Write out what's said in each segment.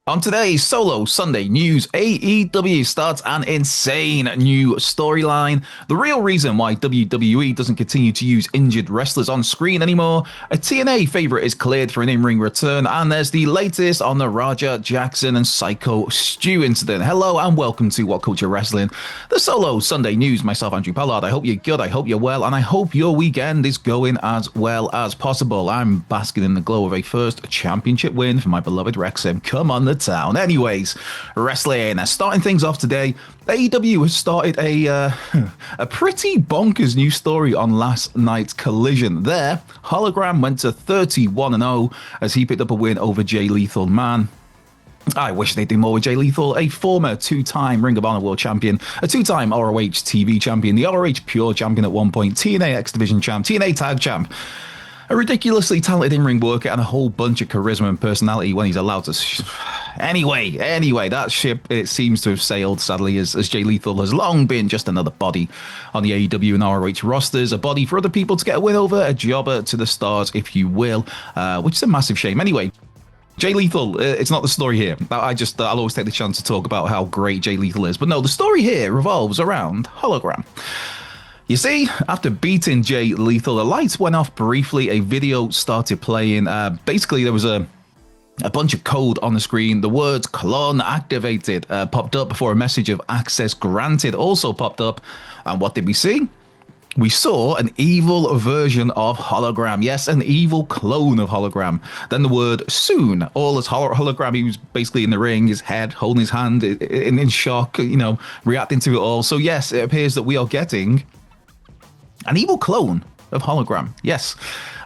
On today's Solo Sunday News, AEW starts an insane new storyline. The real reason why WWE doesn't continue to use injured wrestlers on screen anymore. A TNA favorite is cleared for an in-ring return, and there's the latest on the Raja Jackson and Syko Stew incident. Hello and welcome to WhatCulture Wrestling, the Solo Sunday News. Myself, Andrew Pollard. I hope you're good, I hope you're well, and I hope your weekend is going as well as possible. I'm basking in the glow of a first championship win for my beloved Wrexham. Come on, the town. Anyways, wrestling. Starting things off today, AEW has started a pretty bonkers new story on last night's Collision. There, Hologram went to 31-0 as he picked up a win over Jay Lethal. Man, I wish they'd do more with Jay Lethal, a former two-time Ring of Honor World Champion, a two-time ROH TV Champion, the ROH Pure Champion at one point, TNA X Division Champ, TNA Tag Champ, a ridiculously talented in-ring worker, and a whole bunch of charisma and personality when he's allowed to... Anyway, that ship, it seems to have sailed, sadly, as Jay Lethal has long been just another body on the AEW and ROH rosters, a body for other people to get a win over, a jobber to the stars, if you will, which is a massive shame. Anyway, Jay Lethal, it's not the story here. I'll always take the chance to talk about how great Jay Lethal is. But no, the story here revolves around Hologram. You see, after beating Jay Lethal, the lights went off briefly, a video started playing. Basically, there was a bunch of code on the screen. The words "clone activated" popped up before a message of access granted also popped up. And what did we see? We saw an evil version of Hologram. Yes, an evil clone of Hologram. Then the word "soon." All as Hologram. He was basically in the ring, his head, holding his hand in shock, reacting to it all. So yes, it appears that we are getting an evil clone of Hologram. Yes.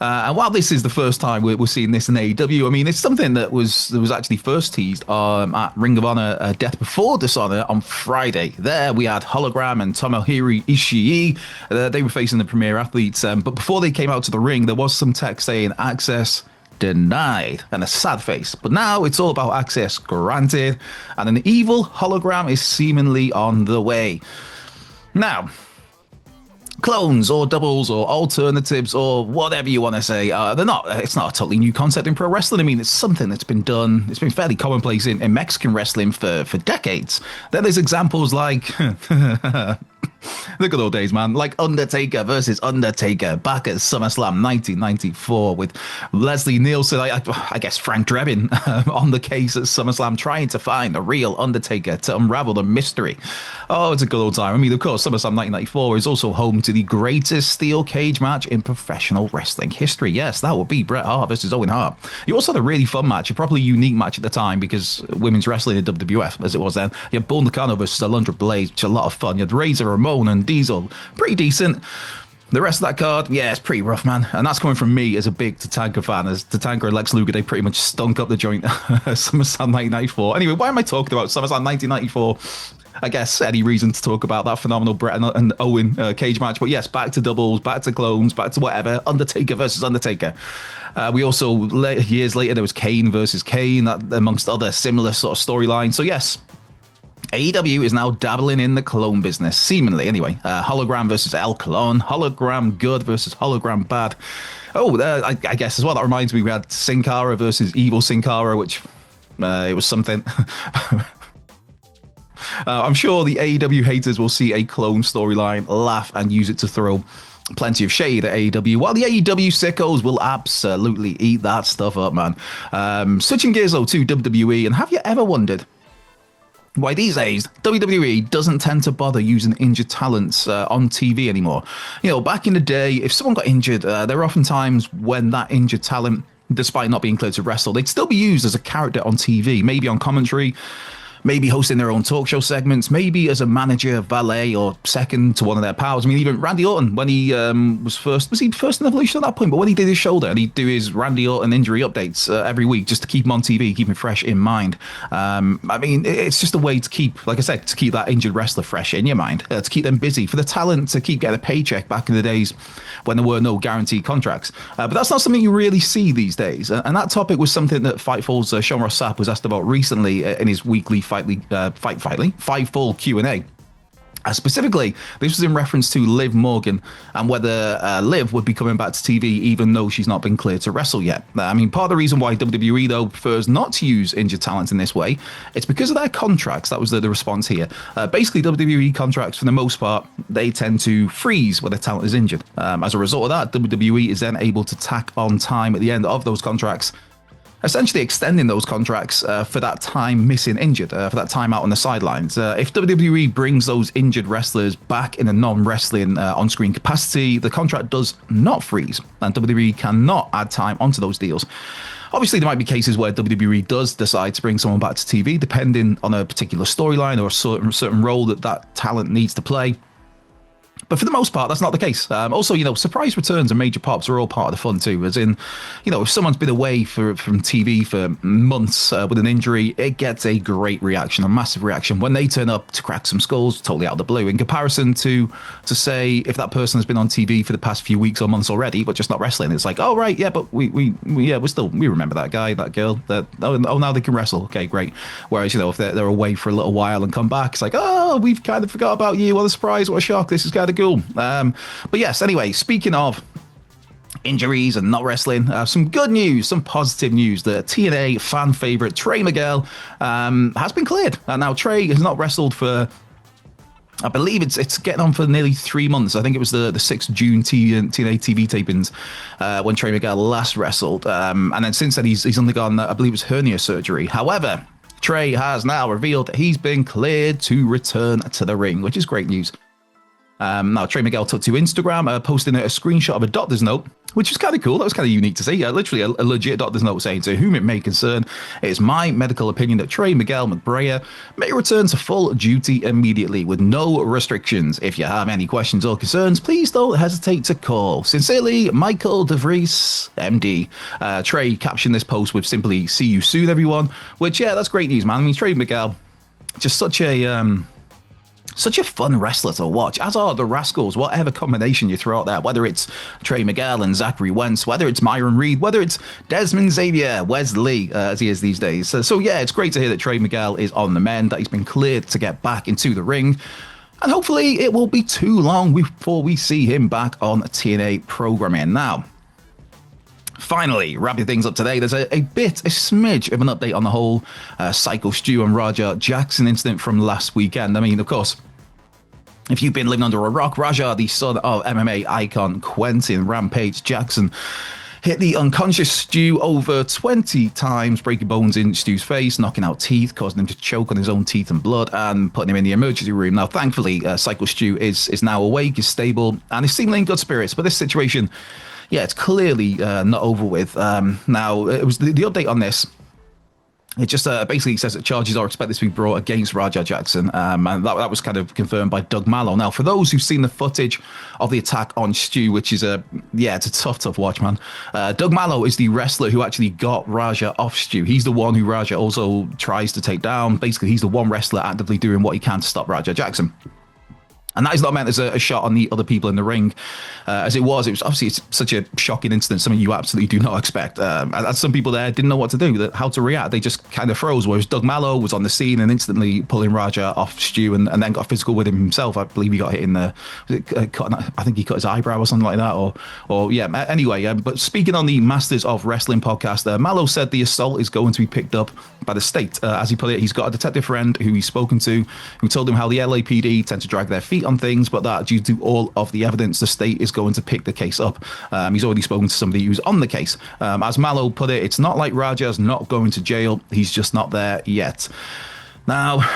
And while this is the first time we're seeing this in AEW, I mean, it's something that was actually first teased at Ring of Honor Death Before Dishonor on Friday. There we had Hologram and Tomohiro Ishii. They were facing the Premier Athletes. But before they came out to the ring, there was some text saying access denied and a sad face. But now it's all about access granted, and an evil Hologram is seemingly on the way. Now, clones or doubles or alternatives or whatever you want to say, it's not a totally new concept in pro wrestling. I mean, it's something that's been done, it's been fairly commonplace in Mexican wrestling for decades. Then there's examples like the good old days, man, like Undertaker versus Undertaker back at SummerSlam 1994 with Leslie Nielsen, I guess Frank Drebin on the case at SummerSlam trying to find a real Undertaker to unravel the mystery. Oh, it's a good old time. I mean, of course, SummerSlam 1994 is also home to the greatest steel cage match in professional wrestling history. Yes, that would be Bret Hart versus Owen Hart. You also had a really fun match, a probably unique match at the time because women's wrestling in WWF, as it was then. You had Bull Nakano versus Alundra Blaze, which is a lot of fun. You had Razor Ramon and Diesel, pretty decent. The rest of that card, yeah, it's pretty rough, man. And that's coming from me as a big Tatanka fan. As Tatanka and Lex Luger, they pretty much stunk up the joint SummerSlam 1994. Anyway, why am I talking about SummerSlam 1994? I guess any reason to talk about that phenomenal Bret and Owen cage match. But yes, back to doubles, back to clones, back to whatever. Undertaker versus Undertaker. We also, years later, there was Kane versus Kane, amongst other similar sort of storylines. So yes, AEW is now dabbling in the clone business, seemingly anyway. Hologram versus El Clone, Hologram good versus Hologram bad. Oh, I guess as well, that reminds me, we had Sin Cara versus Evil Sin Cara, which it was something. I'm sure the AEW haters will see a clone storyline, laugh, and use it to throw plenty of shade at AEW, while the AEW sickos will absolutely eat that stuff up, man. Switching gears, though, to WWE, and have you ever wondered why these days WWE doesn't tend to bother using injured talents on TV anymore? You know, back in the day, if someone got injured, there were often times when that injured talent, despite not being cleared to wrestle, they'd still be used as a character on TV, maybe on commentary, maybe hosting their own talk show segments, maybe as a manager, valet, or second to one of their pals. I mean, even Randy Orton, when he was he first in Evolution at that point? But when he did his shoulder, and he'd do his Randy Orton injury updates every week just to keep him on TV, keep him fresh in mind. I mean, it's just a way to keep, like I said, to keep that injured wrestler fresh in your mind, to keep them busy, for the talent to keep getting a paycheck back in the days when there were no guaranteed contracts. But that's not something you really see these days. And that topic was something that Fightful's Sean Ross Sapp was asked about recently in his weekly Fightful Q&A. Specifically, this was in reference to Liv Morgan and whether Liv would be coming back to TV even though she's not been cleared to wrestle yet. I mean, part of the reason why WWE, though, prefers not to use injured talent in this way, it's because of their contracts. That was the response here. Basically, WWE contracts, for the most part, they tend to freeze when the talent is injured. As a result of that, WWE is then able to tack on time at the end of those contracts, essentially extending those contracts for that time missing injured, for that time out on the sidelines. If WWE brings those injured wrestlers back in a non-wrestling on-screen capacity, the contract does not freeze, and WWE cannot add time onto those deals. Obviously, there might be cases where WWE does decide to bring someone back to TV, depending on a particular storyline or a certain role that talent needs to play. But for the most part, that's not the case. Also, surprise returns and major pops are all part of the fun too. As in, if someone's been away from TV for months with an injury, it gets a great reaction, a massive reaction when they turn up to crack some skulls totally out of the blue. In comparison to say if that person has been on TV for the past few weeks or months already, but just not wrestling, it's like, oh right, yeah, but we remember that guy, that girl. Now they can wrestle. Okay, great. Whereas if they're away for a little while and come back, it's like, oh, we've kind of forgot about you. What a surprise! What a shock! This is kind of cool. But yes, anyway, speaking of injuries and not wrestling, some good news, some positive news. The TNA fan favorite Trey Miguel has been cleared. Now, Trey has not wrestled for, I believe it's getting on for nearly 3 months. I think it was the 6th June TNA TV tapings when Trey Miguel last wrestled. And then since then, he's undergone, I believe it was hernia surgery. However, Trey has now revealed that he's been cleared to return to the ring, which is great news. Now, Trey Miguel took to Instagram, posting a screenshot of a doctor's note, which was kind of cool. That was kind of unique to see. Literally a legit doctor's note saying, to whom it may concern, it is my medical opinion that Trey Miguel McBrayer may return to full duty immediately with no restrictions. If you have any questions or concerns, please don't hesitate to call. Sincerely, Michael DeVries, MD. Trey captioned this post with simply, see you soon, everyone. Which, yeah, that's great news, man. I mean, Trey Miguel, just such a fun wrestler to watch, as are the Rascals, whatever combination you throw out there, whether it's Trey Miguel and Zachary Wentz, whether it's Myron Reed, whether it's Desmond Xavier, Wesley, as he is these days. So yeah, it's great to hear that Trey Miguel is on the mend, that he's been cleared to get back into the ring. And hopefully it won't be too long before we see him back on TNA programming. Now, finally, wrapping things up today, there's a smidge of an update on the whole Syko, Stu and Raja Jackson incident from last weekend. I mean, of course, if you've been living under a rock, Raja, the son of MMA icon Quentin Rampage Jackson, hit the unconscious Stu over 20 times, breaking bones in Stu's face, knocking out teeth, causing him to choke on his own teeth and blood, and putting him in the emergency room. Now, thankfully, Syko Stu is now awake, is stable, and is seemingly in good spirits. But this situation, yeah, it's clearly not over with. Now, it was the update on this. It just basically says that charges are expected to be brought against Raja Jackson, and that was kind of confirmed by Doug Mallow. Now, for those who've seen the footage of the attack on Stu, which is it's a tough watch, man. Doug Mallow is the wrestler who actually got Raja off Stu. He's the one who Raja also tries to take down. Basically, he's the one wrestler actively doing what he can to stop Raja Jackson. And that is not meant as a shot on the other people in the ring, as it was obviously it's such a shocking incident, something you absolutely do not expect. And some people there didn't know what to do, how to react. They just kind of froze, whereas Doug Mallow was on the scene and instantly pulling Raja off Stu and then got physical with him himself. I believe he got hit in the, I think he cut his eyebrow or something like that. Or yeah, anyway. But speaking on the Masters of Wrestling podcast, Mallow said the assault is going to be picked up by the state. As he put it, he's got a detective friend who he's spoken to, who told him how the LAPD tend to drag their feet on things, but that due to all of the evidence, the state is going to pick the case up. He's already spoken to somebody who's on the case. As Mallow put it, it's not like Raja's not going to jail. He's just not there yet. Now,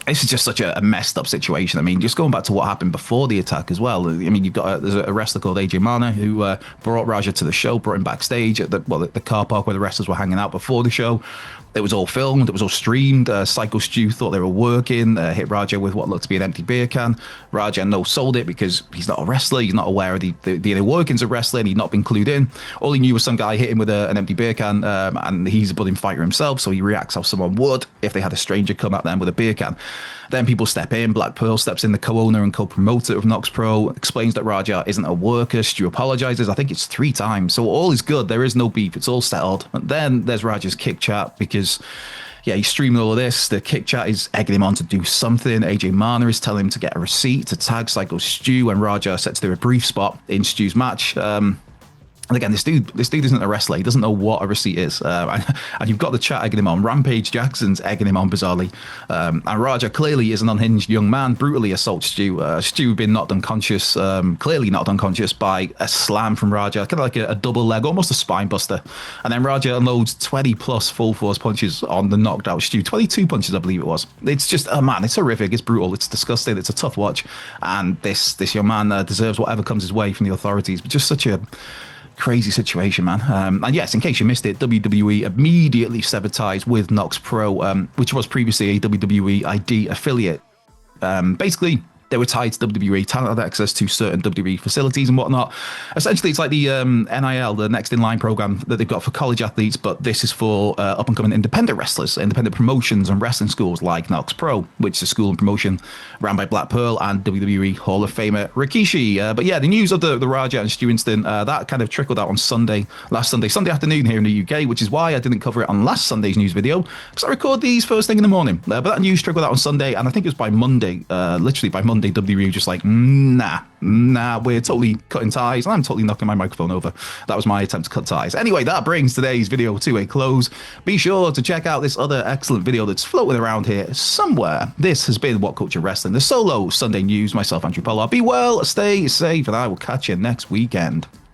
this is just such a messed up situation. I mean, just going back to what happened before the attack as well. I mean, you've got there's a wrestler called AJ Mana who brought Raja to the show, brought him backstage at the car park where the wrestlers were hanging out before the show. It was all filmed. It was all streamed. Syko Stu thought they were working, hit Raja with what looked to be an empty beer can. Raja no-sold it because he's not a wrestler. He's not aware of the inner workings of wrestling. He'd not been clued in. All he knew was some guy hit him with an empty beer can, and he's a budding fighter himself, so he reacts how someone would if they had a stranger come at them with a beer can. Then people step in. Black Pearl steps in, the co-owner and co-promoter of Nox Pro, explains that Raja isn't a worker. Stu apologizes. I think it's 3 times. So all is good. There is no beef. It's all settled. And then there's Raja's kick chat because, yeah, he's streaming all of this. The kick chat is egging him on to do something. AJ Mana is telling him to get a receipt to tag Syko Stu, and Raja set to do a brief spot in Stu's match. And again, this dude isn't a wrestler. He doesn't know what a receipt is. And you've got the chat egging him on. Rampage Jackson's egging him on, bizarrely. And Raja clearly is an unhinged young man, brutally assaults Stu. Stu being knocked unconscious, clearly knocked unconscious by a slam from Raja, kind of like a double leg, almost a spine buster. And then Raja unloads 20 plus full force punches on the knocked out Stu. 22 punches, I believe it was. It's just, oh man, it's horrific. It's brutal. It's disgusting. It's a tough watch. And this young man deserves whatever comes his way from the authorities. But just such a crazy situation, man. And yes, in case you missed it, WWE immediately severed ties with Nox Pro, which was previously a WWE ID affiliate. Basically, they were tied to WWE. Talent had access to certain WWE facilities and whatnot. Essentially, it's like the NIL, the Next in Line program that they've got for college athletes, but this is for up-and-coming independent wrestlers, independent promotions and wrestling schools like Nox Pro, which is a school and promotion ran by Black Pearl and WWE Hall of Famer Rikishi. But yeah, the news of the Raja and Stu incident, that kind of trickled out on last Sunday afternoon here in the UK, which is why I didn't cover it on last Sunday's news video, because I record these first thing in the morning. But that news trickled out on Sunday, and I think it was by Monday, literally by Monday, WWE just like, nah, we're totally cutting ties, and I'm totally knocking my microphone over. That was my attempt to cut ties. Anyway, that brings today's video to a close. Be sure to check out this other excellent video that's floating around here somewhere. This has been What Culture Wrestling, the solo Sunday news. Myself, Andrew Pollard. Be well, stay safe, and I will catch you next weekend.